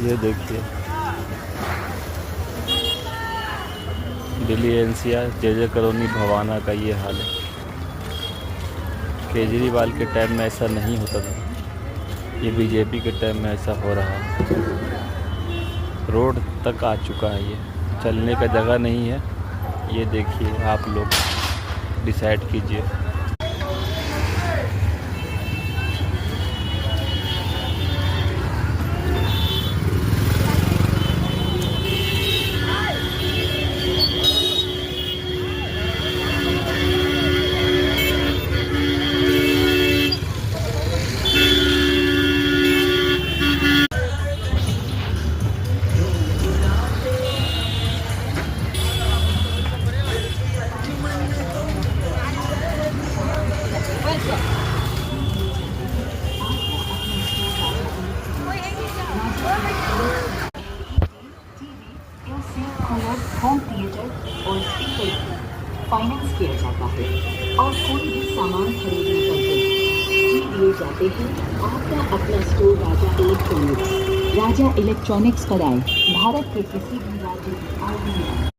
ये देखिए दिल्ली एनसीआर जे कॉलोनी भवाना का ये हाल है। केजरीवाल के टाइम में ऐसा नहीं होता था, ये बीजेपी के टाइम में ऐसा हो रहा है। रोड तक आ चुका है, ये चलने का जगह नहीं है। ये देखिए, आप लोग डिसाइड कीजिए। होम थिएटर और स्पीकर फाइनेंस किया जाता है और कोई भी सामान खरीदने पर दिए जाते हैं। आपका अपना स्टोर राजा इलेक्ट्रॉनिक्स कराएं। भारत के किसी भी राज्य